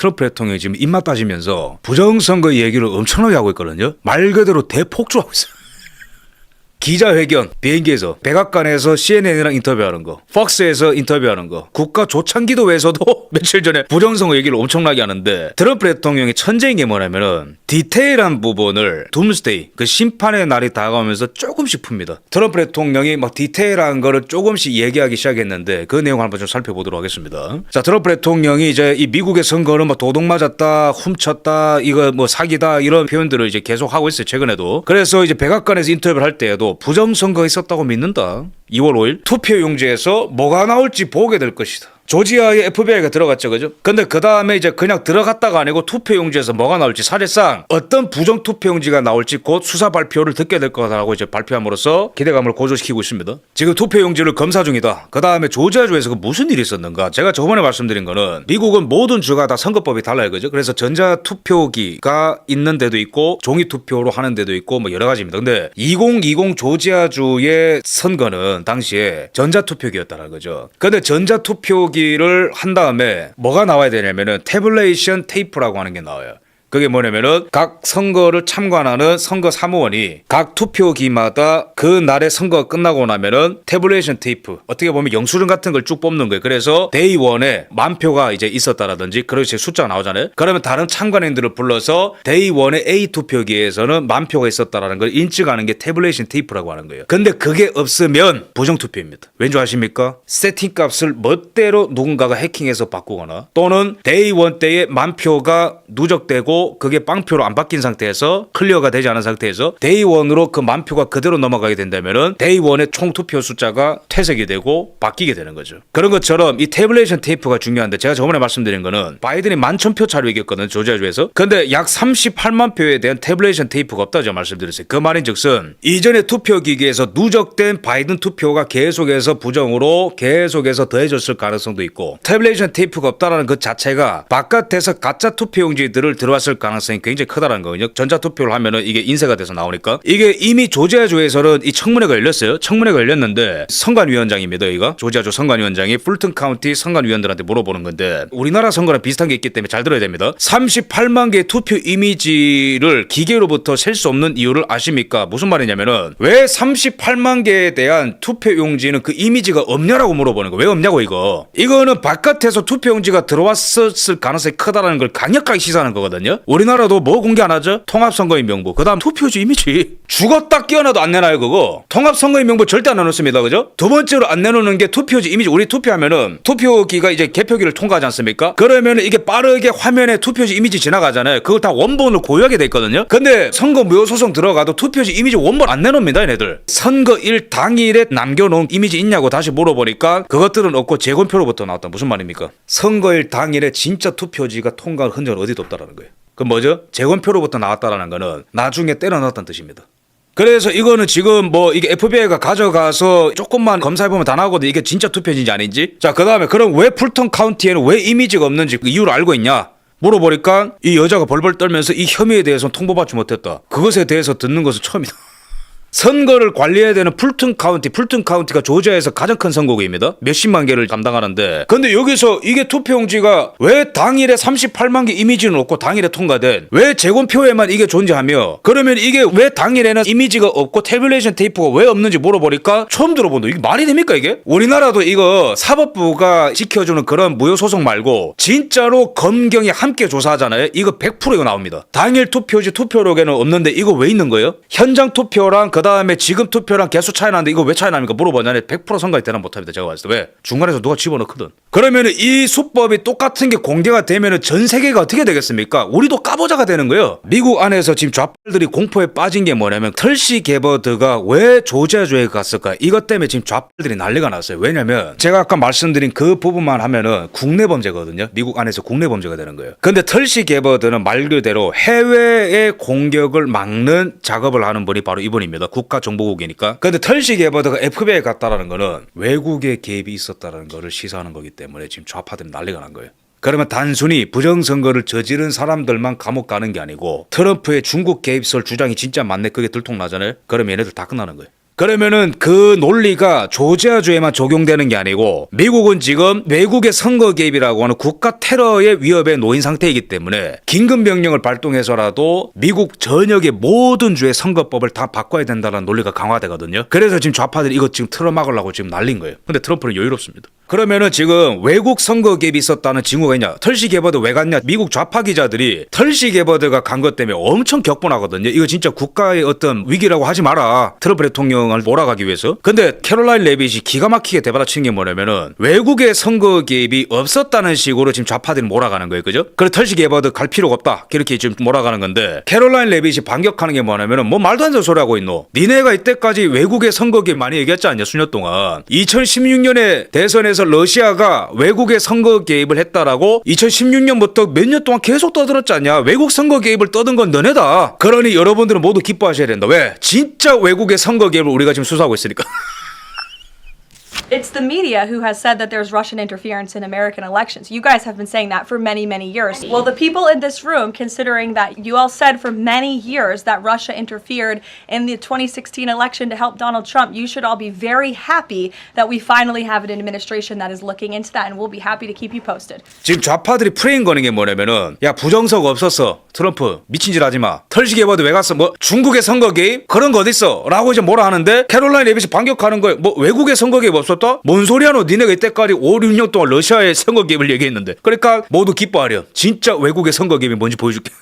트럼프 대통령이 지금 입맛 따지면서 부정선거 얘기를 엄청나게 하고 있거든요. 말 그대로 대폭주하고 있어요. 기자회견, 비행기에서, 백악관에서 CNN이랑 인터뷰하는 거, 폭스에서 인터뷰하는 거, 국가 조창기도에서도 며칠 전에 부정선거 얘기를 엄청나게 하는데 트럼프 대통령이 천재인 게 뭐냐면은 디테일한 부분을 둠스데이, 그 심판의 날이 다가오면서 조금씩 풉니다. 트럼프 대통령이 막 디테일한 거를 조금씩 얘기하기 시작했는데 그 내용을 한번 좀 살펴보도록 하겠습니다. 자, 트럼프 대통령이 이제 이 미국의 선거는 뭐 도둑 맞았다, 훔쳤다, 이거 뭐 사기다 이런 표현들을 이제 계속 하고 있어요. 최근에도. 그래서 이제 백악관에서 인터뷰를 할 때에도 부정선거가 있었다고 믿는다. 2월 5일 투표용지에서 뭐가 나올지 보게 될 것이다. 조지아의 FBI가 들어갔죠, 그죠? 근데 그 다음에 이제 그냥 들어갔다가 아니고 투표용지에서 뭐가 나올지 사실상 어떤 부정투표용지가 나올지 곧 수사 발표를 듣게 될 거라고 이제 발표함으로써 기대감을 고조시키고 있습니다. 지금 투표용지를 검사 중이다. 그 다음에 조지아주에서 그 무슨 일이 있었는가? 제가 저번에 말씀드린 거는 미국은 모든 주가 다 선거법이 달라요, 그죠? 그래서 전자투표기가 있는 데도 있고 종이투표로 하는 데도 있고 뭐 여러 가지입니다. 근데 2020 조지아주의 선거는 당시에 전자투표기였다는 거죠. 근데 전자투표기를 한 다음에 뭐가 나와야 되냐면은 태블레이션 테이프라고 하는 게 나와요. 그게 뭐냐면은 각 선거를 참관하는 선거 사무원이 각 투표기마다 그 날의 선거가 끝나고 나면은 태블레이션 테이프, 어떻게 보면 영수증 같은 걸 쭉 뽑는 거예요. 그래서 데이 1에 만 표가 이제 있었다라든지 그렇게 숫자가 나오잖아요. 그러면 다른 참관인들을 불러서 데이 1에 A 투표기에서는 만 표가 있었다라는 걸 인증하는 게 태블레이션 테이프라고 하는 거예요. 근데 그게 없으면 부정투표입니다. 왠지 아십니까? 세팅 값을 멋대로 누군가가 해킹해서 바꾸거나 또는 데이 1 때에 만 표가 누적되고 그게 빵표로 안 바뀐 상태에서 클리어가 되지 않은 상태에서 데이 1으로 그 만표가 그대로 넘어가게 된다면은 데이 1의 총 투표 숫자가 퇴색이 되고 바뀌게 되는 거죠. 그런 것처럼 이 태블레이션 테이프가 중요한데 제가 저번에 말씀드린 거는 바이든이 11,000표 차로 이겼거든요, 조지아주에서. 근데 약 38만 표에 대한 태블레이션 테이프가 없다고 제가 말씀드렸어요. 그 말인즉슨 이전의 투표기기에서 누적된 바이든 투표가 계속해서 부정으로 계속해서 더해졌을 가능성도 있고 태블레이션 테이프가 없다라는 그 자체가 바깥에서 가짜 투표용지들을 들어왔을 가능성이 굉장히 크다라는 거거든요. 전자투표를 하면은 이게 인쇄가 돼서 나오니까. 이게 이미 조지아주에서는 이 청문회가 열렸어요. 청문회가 열렸는데 선관위원장입니다. 여기가 조지아주 선관위원장이 풀튼 카운티 선관위원들한테 물어보는 건데 우리나라 선거랑 비슷한 게 있기 때문에 잘 들어야 됩니다. 38만 개의 투표 이미지를 기계로부터 셀 수 없는 이유를 아십니까? 무슨 말이냐면은 왜 38만 개에 대한 투표용지는 그 이미지가 없냐라고 물어보는 거. 왜 없냐고 이거. 이거는 바깥에서 투표용지가 들어왔을 가능성이 크다라는 걸 강력하게 시사하는 거거든요. 우리나라도 뭐 공개 안 하죠? 통합선거인 명부. 그 다음 투표지 이미지. 죽었다 깨어나도 안 내놔요 그거. 통합선거인 명부 절대 안 내놓습니다. 그죠? 두 번째로 안 내놓는 게 투표지 이미지. 우리 투표하면은 투표기가 이제 개표기를 통과하지 않습니까? 그러면 이게 빠르게 화면에 투표지 이미지 지나가잖아요. 그걸 다 원본을 고유하게 돼 있거든요. 근데 선거 무효소송 들어가도 투표지 이미지 원본 안 내놓습니다 얘네들. 선거일 당일에 남겨놓은 이미지 있냐고 다시 물어보니까 그것들은 없고 재검표로부터 나왔다. 무슨 말입니까? 선거일 당일에 진짜 투표지가 통과할 흔적은 어디도 없다라는 거예요. 그럼 뭐죠? 재검표로부터 나왔다라는 거는 나중에 때려놨다는 뜻입니다. 그래서 이거는 지금 뭐 이게 FBI가 가져가서 조금만 검사해보면 다 나오거든. 이게 진짜 투표지인지 아닌지. 자, 그 다음에 그럼 왜 풀턴 카운티에는 왜 이미지가 없는지 그 이유를 알고 있냐? 물어보니까 이 여자가 벌벌 떨면서 이 혐의에 대해서는 통보받지 못했다. 그것에 대해서 듣는 것은 처음이다. 선거를 관리해야 되는 풀튼 카운티가 조지아에서 가장 큰 선거구입니다. 몇십만 개를 담당하는데 근데 여기서 이게 투표용지가 왜 당일에 38만 개 이미지는 없고 당일에 통과된 왜 재검표에만 이게 존재하며 그러면 이게 왜 당일에는 이미지가 없고 태블레이션 테이프가 왜 없는지 물어보니까 처음 들어본다. 이게 말이 됩니까 이게? 우리나라도 이거 사법부가 지켜주는 그런 무효소송 말고 진짜로 검경이 함께 조사하잖아요. 이거 100% 이거 나옵니다. 당일 투표지 투표록에는 없는데 이거 왜 있는 거예요? 현장 투표랑 그 다음에 지금 투표랑 개수 차이 나는데 이거 왜 차이 납니까? 물어보자니 100% 선거에 대란 못합니다. 제가 봤을 때. 왜? 중간에서 누가 집어넣거든. 그러면 이 수법이 똑같은 게 공개가 되면 전 세계가 어떻게 되겠습니까? 우리도 까보자가 되는 거예요. 미국 안에서 지금 좌빨들이 공포에 빠진 게 뭐냐면 털시 게버드가 왜 조지아주에 갔을까? 이것 때문에 지금 좌빨들이 난리가 났어요. 왜냐면 제가 아까 말씀드린 그 부분만 하면은 국내 범죄거든요. 미국 안에서 국내 범죄가 되는 거예요. 근데 털시 게버드는 말 그대로 해외의 공격을 막는 작업을 하는 분이 바로 이분입니다. 국가정보국이니까. 근데 털시 게버드가 FBI에 갔다라는 거는 외국의 개입이 있었다는 거를 시사하는 거기 때문에 지금 좌파들이 난리가 난 거예요. 그러면 단순히 부정선거를 저지른 사람들만 감옥 가는 게 아니고 트럼프의 중국 개입설 주장이 진짜 맞네 그게 들통나잖아요. 그러면 얘네들 다 끝나는 거예요. 그러면은 그 논리가 조지아주에만 적용되는 게 아니고 미국은 지금 외국의 선거 개입이라고 하는 국가 테러의 위협에 놓인 상태이기 때문에 긴급명령을 발동해서라도 미국 전역의 모든 주의 선거법을 다 바꿔야 된다는 논리가 강화되거든요. 그래서 지금 좌파들이 이거 지금 틀어막으려고 지금 날린 거예요. 근데 트럼프는 여유롭습니다. 그러면은 지금 외국 선거 개입이 있었다는 징후가 있냐? 털시 게버드 왜 갔냐? 미국 좌파 기자들이 털시 게버드가 간 것 때문에 엄청 격분하거든요. 이거 진짜 국가의 어떤 위기라고 하지 마라. 트럼프 대통령을 몰아가기 위해서. 근데 캐롤라인 레빗이 기가 막히게 대받아친 게 뭐냐면은 외국의 선거 개입이 없었다는 식으로 지금 좌파들이 몰아가는 거예요. 그죠? 그래 털시 게버드 갈 필요가 없다. 그렇게 지금 몰아가는 건데 캐롤라인 레빗이 반격하는 게 뭐냐면은 뭐 말도 안 되는 소리 하고 있노. 니네가 이때까지 외국의 선거 개입 많이 얘기했지 않냐? 수년 동안. 2016년에 대선에서 러시아가 외국의 선거 개입을 했다라고 2016년부터 몇 년 동안 계속 떠들었지 않냐? 외국 선거 개입을 떠든 건 너네다. 그러니 여러분들은 모두 기뻐하셔야 된다. 왜? 진짜 외국의 선거 개입을 우리가 지금 수사하고 있으니까. It's the media who has said that there's Russian interference in American elections. You guys have been saying that for many, many years. Well, the people in this room, considering that you all said for many years that Russia interfered in the 2016 election to help Donald Trump, you should all be very happy that we finally have an administration that is looking into that, and we'll be happy to keep you posted. 지금 좌파들이 프레임 거는 게 뭐냐면은 야 부정석 없었어. 트럼프 미친 짓 하지 마. 털시 게버드 왜 갔어? 뭐 중국의 선거 개입? 그런 거 어딨어? 라고 이제 뭐라 하는데 캐롤라인 레빗이 반격하는 거예요. 뭐 외국의 선거 개입 없었다? 뭔 소리야 너? 니네가 이때까지 5, 6년 동안 러시아의 선거 개입을 얘기했는데. 그러니까 모두 기뻐하렴. 진짜 외국의 선거 개입이 뭔지 보여줄게.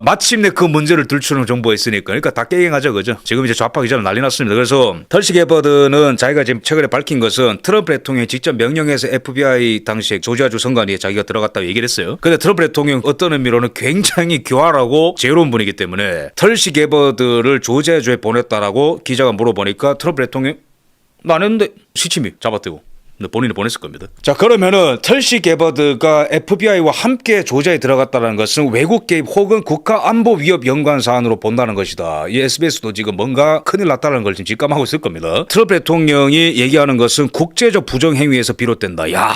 마침내 그 문제를 들추는 정보가 있으니까 그러니까 다 깨갱하죠. 그죠? 지금 이제 좌파 기자는 난리 났습니다. 그래서 털시 게버드는 자기가 지금 최근에 밝힌 것은 트럼프 대통령이 직접 명령해서 FBI 당시에 조지아주 선관위에 자기가 들어갔다고 얘기를 했어요. 근데 트럼프 대통령 어떤 의미로는 굉장히 교활하고 지혜로운 분이기 때문에 털시 게버드를 조지아주에 보냈다라고 기자가 물어보니까 트럼프 대통령 나 안 했는데 시침이 잡아떼고 본인이 보냈을 겁니다. 자 그러면은 털시 게버드가 FBI와 함께 조지아에 들어갔다는 것은 외국 개입 혹은 국가 안보 위협 연관 사안으로 본다는 것이다. 이 SBS도 지금 뭔가 큰일 났다는 걸 지금 직감하고 있을 겁니다. 트럼프 대통령이 얘기하는 것은 국제적 부정행위에서 비롯된다. 야.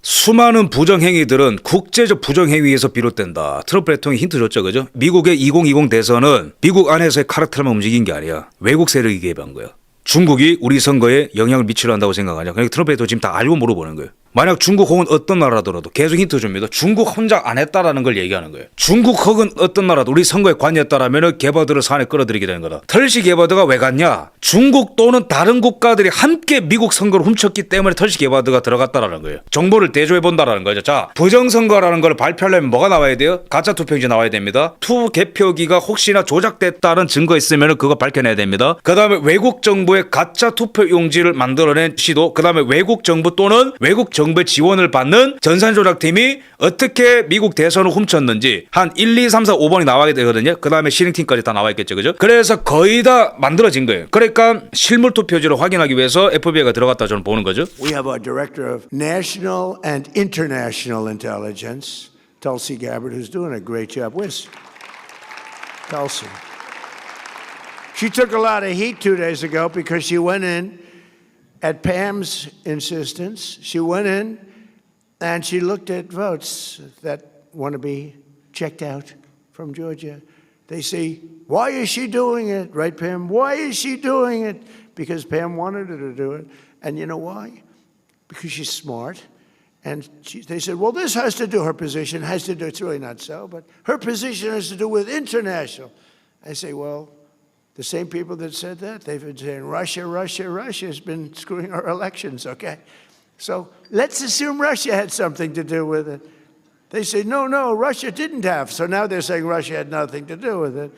수많은 부정행위들은 국제적 부정행위에서 비롯된다. 트럼프 대통령이 힌트 줬죠. 그죠? 미국의 2020 대선은 미국 안에서의 카르텔만 움직인 게 아니야. 외국 세력이 개입한 거야. 중국이 우리 선거에 영향을 미치려 한다고 생각하냐? 그러니까 트럼프 대통령이 지금 다 알고 물어보는 거예요. 만약 중국 혹은 어떤 나라더라도 계속 힌트 줍니다. 중국 혼자 안 했다라는 걸 얘기하는 거예요. 중국 혹은 어떤 나라도 우리 선거에 관여했다라면 게버드를 산에 끌어들이게 되는 거다. 털시 게버드가 왜 갔냐? 중국 또는 다른 국가들이 함께 미국 선거를 훔쳤기 때문에 털시 게버드가 들어갔다라는 거예요. 정보를 대조해 본다라는 거죠. 자, 부정선거라는 걸 발표하려면 뭐가 나와야 돼요? 가짜 투표용지 나와야 됩니다. 투개표기가 혹시나 조작됐다는 증거 있으면 그거 밝혀내야 됩니다. 그 다음에 외국 정부의 가짜 투표용지를 만들어낸 시도, 그 다음에 외국 정부 또는 외국 정부의 지원을 받는 전산조작팀이 어떻게 미국 대선을 훔쳤는지 한 1, 2, 3, 4, 5번이 나와야 되거든요. 그 다음에 실행팀까지 다 나와 있겠죠. 그죠? 그래서 거의 다 만들어진 거예요. 그러니까 실물 투표지를 확인하기 위해서 FBI가 들어갔다 저는 보는 거죠. We have our Director of National and International Intelligence, Tulsi Gabbard, who's doing a great job. Where's Tulsi? She took a lot of heat 2 days ago because she went in at Pam's insistence. She went in and she looked at votes that want to be checked out from Georgia. They say, why is she doing it? Right, Pam? Why is she doing it? Because Pam wanted her to do it. And you know why? Because she's smart. And they said, well, this has to do, her position has to do, it's really not so, but her position has to do with international. I say, well, the same people that said that, they've been saying Russia, Russia, Russia has been screwing our elections, okay? So let's assume Russia had something to do with it. They say, no, no, Russia didn't have. So now they're saying Russia had nothing to do with it.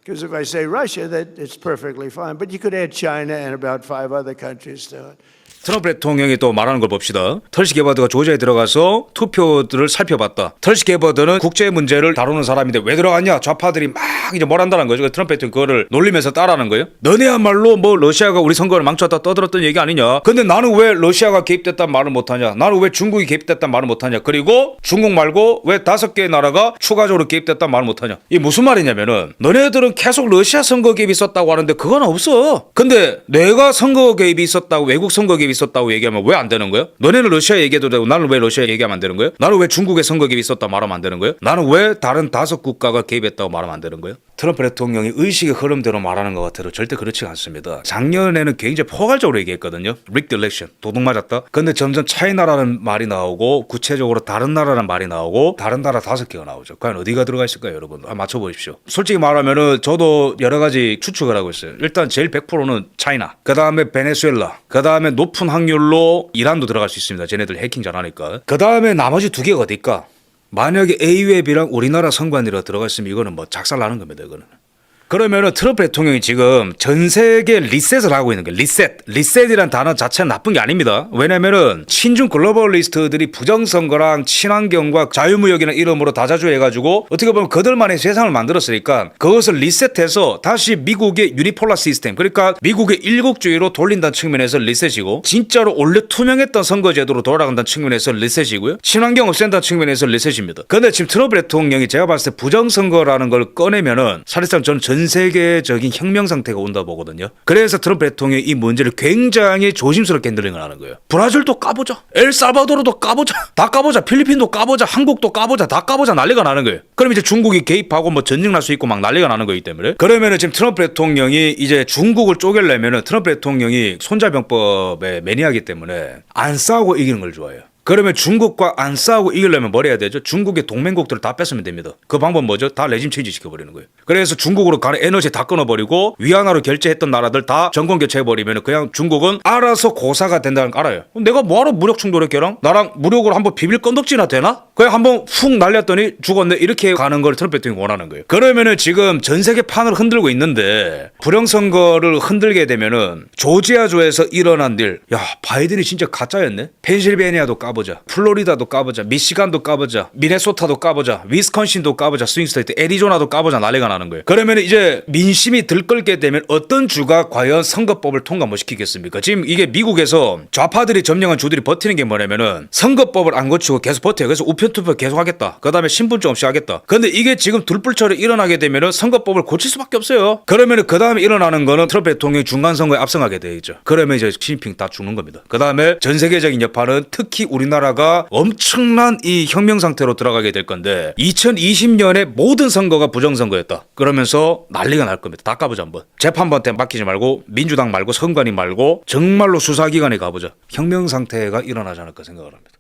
Because if I say Russia, that it's perfectly fine. But you could add China and about 5 other countries to it. 트럼프 대통령이 또 말하는 걸 봅시다. 털시 게버드가 조지아에 들어가서 투표들을 살펴봤다. 털시 게버드는 국제 문제를 다루는 사람인데 왜 들어갔냐? 좌파들이 막 이제 뭘 한다는 거죠. 트럼프 대통령이 그거를 놀리면서 따라하는 거예요. 너네야말로 뭐 러시아가 우리 선거를 망쳤다 떠들었던 얘기 아니냐? 근데 나는 왜 러시아가 개입됐단 말을 못하냐? 나는 왜 중국이 개입됐단 말을 못하냐? 그리고 중국 말고 왜 5개의 나라가 추가적으로 개입됐단 말을 못하냐? 이게 무슨 말이냐면은 너네들은 계속 러시아 선거 개입이 있었다고 하는데 그건 없어. 근데 내가 선거 개입이 있었다고 외국 선거 개입이 개입 있었다고 얘기하면 왜 안 되는 거예요? 너네는 러시아 얘기해도 되고 나는 왜 러시아 얘기하면 안 되는 거예요? 나는 왜 중국에 선거 개입 있었다고 말하면 안 되는 거예요? 나는 왜 다른 5국가가 개입했다고 말하면 안 되는 거예요? 트럼프 대통령이 의식의 흐름대로 말하는 것 같아도 절대 그렇지가 않습니다. 작년에는 굉장히 포괄적으로 얘기했거든요. rigged election, 도둑 맞았다. 근데 점점 차이나라는 말이 나오고 구체적으로 다른 나라라는 말이 나오고 다른 나라 5개가 나오죠. 과연 어디가 들어가 있을까요, 여러분? 한번 맞춰보십시오. 솔직히 말하면은 저도 여러 가지 추측을 하고 있어요. 일단 제일 100%는 차이나, 그 다음에 베네수엘라, 그 다음에 높은 확률로 이란도 들어갈 수 있습니다. 쟤네들 해킹 잘하니까. 그 다음에 나머지 2개가 어딜까? 만약에 A웹이랑 우리나라 선관위로 들어가 있으면 이거는 뭐 작살 나는 겁니다. 이거는. 그러면은 트럼프 대통령이 지금 전 세계 리셋을 하고 있는 거예요. 리셋이란 단어 자체는 나쁜 게 아닙니다. 왜냐면은 친중 글로벌리스트들이 부정선거랑 친환경과 자유무역이라는 이름으로 다자주해가지고 어떻게 보면 그들만의 세상을 만들었으니까 그것을 리셋해서 다시 미국의 유니폴라 시스템, 그러니까 미국의 일국주의로 돌린다는 측면에서 리셋이고, 진짜로 원래 투명했던 선거제도로 돌아간다는 측면에서 리셋이고요, 친환경 없앤다는 측면에서 리셋입니다. 근데 지금 트럼프 대통령이 제가 봤을 때 부정선거라는 걸 꺼내면은 사실상 저는 전 세계적인 혁명 상태가 온다 보거든요. 그래서 트럼프 대통령이 이 문제를 굉장히 조심스럽게 핸들링을 하는 거예요. 브라질도 까보자, 엘살바도르도 까보자, 다 까보자, 필리핀도 까보자, 한국도 까보자, 다 까보자 난리가 나는 거예요. 그럼 이제 중국이 개입하고 뭐 전쟁 날 수 있고 막 난리가 나는 거기 때문에, 그러면은 지금 트럼프 대통령이 이제 중국을 쪼개려면은 트럼프 대통령이 손자병법에 매니아이기 때문에 안 싸우고 이기는 걸 좋아해요. 그러면 중국과 안 싸우고 이기려면 뭘 해야 되죠? 중국의 동맹국들을 다 뺏으면 됩니다. 그 방법 뭐죠? 다 레짐 체인지 시켜버리는 거예요. 그래서 중국으로 가는 에너지 다 끊어버리고 위안화로 결제했던 나라들 다 정권 교체해버리면 그냥 중국은 알아서 고사가 된다는 걸 알아요. 내가 뭐하러 무력 충돌해 걔랑? 나랑 무력으로 한번 비빌 건덕지나 되나? 그냥 한번 훅 날렸더니 죽었네, 이렇게 가는 걸 트럼프 대통령이 원하는 거예요. 그러면은 지금 전 세계 판을 흔들고 있는데 부정선거를 흔들게 되면은 조지아주에서 일어난 일, 야 바이든이 진짜 가짜였네? 펜실베니아도 까보자, 플로리다도 까보자, 미시간도 까보자, 미네소타도 까보자, 위스콘신도 까보자, 스윙스테이트, 애리조나도 까보자 난리가 나는 거예요. 그러면 이제 민심이 들끓게 되면 어떤 주가 과연 선거법을 통과 못 시키겠습니까? 지금 이게 미국에서 좌파들이 점령한 주들이 버티는 게 뭐냐면은 선거법을 안 고치고 계속 버텨요. 그래서 우편투표 계속 하겠다, 그 다음에 신분증 없이 하겠다. 근데 이게 지금 둘불처럼 일어나게 되면은 선거법을 고칠 수밖에 없어요. 그러면은 그 다음에 일어나는 거는 트럼프 대통령이 중간선거에 압승하게 돼 있죠. 그러면 이제 시진핑 다 죽는 겁니다. 그 다음에 전 세계적인 여파는 특히 우리나라가 엄청난 이 혁명 상태로 들어가게 될 건데, 2020년에 모든 선거가 부정선거였다 그러면서 난리가 날 겁니다. 다 까보자 한번. 재판부한테 맡기지 말고 민주당 말고 선관위 말고 정말로 수사기관에 가보자. 혁명 상태가 일어나지 않을까 생각을 합니다.